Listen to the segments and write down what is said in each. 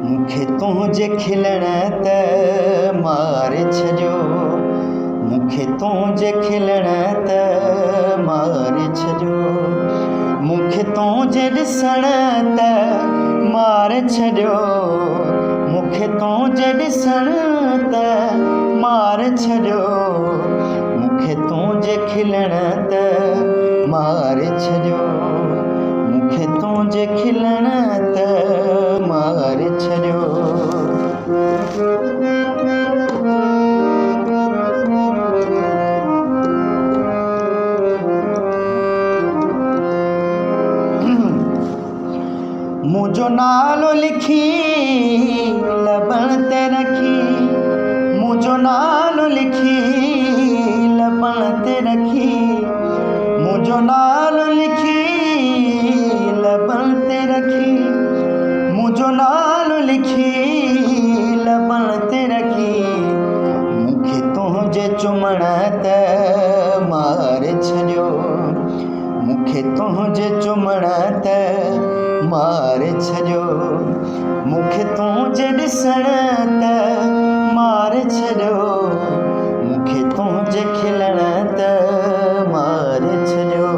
मूंखे तुंहिंजे खिलण त मार छॾियो, मूंखे तुंहिंजे खिलण त मार छॾियो, मूंखे तुंहिंजे ॾिसण त मार छॾियो, मूंखे तुंहिंजे ॾिसण त मार छॾियो, मूंखे तुंहिंजे खिलण त मार छॾियो, मूंखे तुंहिंजे खिलण त मार छॾियो। मुंहिंजो नालो लिखी लबण ते रखी, मुंहिंजो नालो लिखी लबण ते रखी, मुंहिंजो नालो लिखी लबण ते रखी, मुंहिंजो नालो लिखी लबण ते रखी, मूंखे तुंहिंजे चुमण त मार छॾियो, मूंखे तुंहिंजे चुमण त मार छॾियो, मूंखे तुंहिंजे ॾिसण त मार छॾियो, मूंखे तुंहिंजे खिलण त मार छॾियो।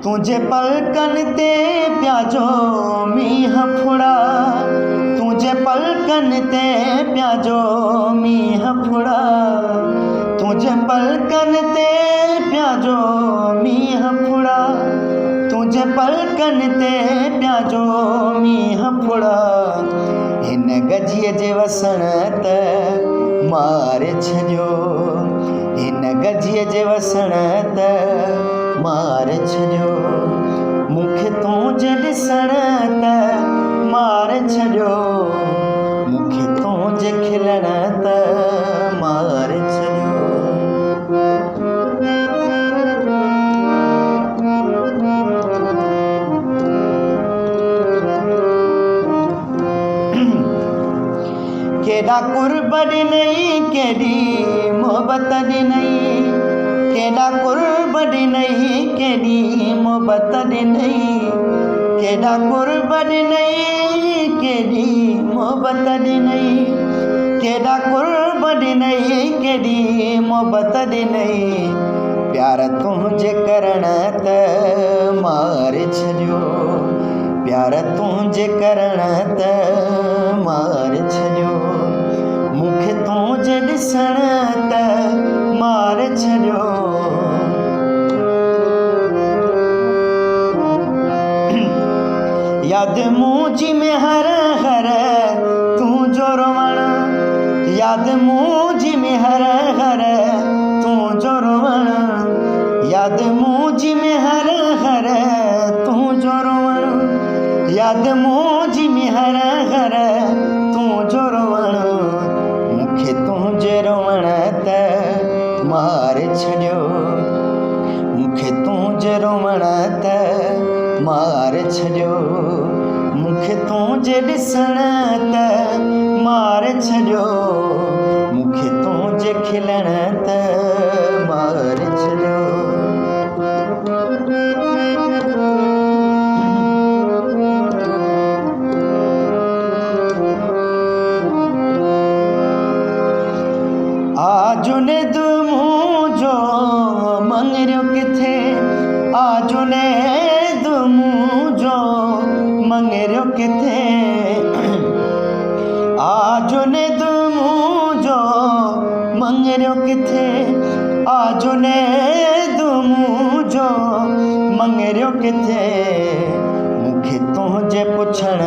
तुंहिंजे पलकनि ते पियाजो मींहुं फुड़ा, तुंहिंजे पलकनि ते पियाजो मींहुं फुड़ा, तुंहिंजे पलकनि ते पियाजो मींहुं फुड़ा, तुंहिंजे पलकनि ते पियाजो मींहुं फुड़ा, हिन गजीअ जे वसण त मार छॾियो, हिन गजीअ जे वसण त मार छॾियो, मूंखे तुंहिंजे ॾिसण त मार छॾियो, मूंखे तुंहिंजे खिलण त मार छॾियो। केॾा कुर्ब ॾिनई केॾी मोहबत ॾिनई, केॾा कुर्ब ॾिनई केॾी मोहबत ॾिनई, केॾा कुर्ब ॾिनई केॾी मोहबत ॾिनई, केॾा कुर्ब ॾिनई केॾी मोहबत ॾिनई, प्यार तुंहिंजे करण त मार छॾियो, प्यार तुंहिंजे करण त मार छॾियो, मूंखे तुंहिंजे ॾिसण त मार छॾियो, यादि मुंहिंजी में हर हर तुंहिंजो रोवण, यादि मुंहिंजी में हर हर तुंहिंजो रोवण, यादि मुंहिंजी में हर हर तुंहिंजो रोवण, यादि मुंहिंजी में हर हर तुंहिंजो रोवण, मूंखे तुंहिंजे रोवण त मार छॾियो, मूंखे तुंहिंजे रोवण त मार छॾियो, मूंखे तुंहिंजे ॾिसण त मार छॾियो, मूंखे तुंहिंजे खिलण त मार छॾियो। आजुने मुंहिंजो मंगरियो किथे, आजुने मुंहिंजो मंगरियो किथे, आजुने मुंहिंजो मंगरियो किथे, आजुने मुंहिंजो मंगरियो किथे, मूंखे तुंहिंजे पुछण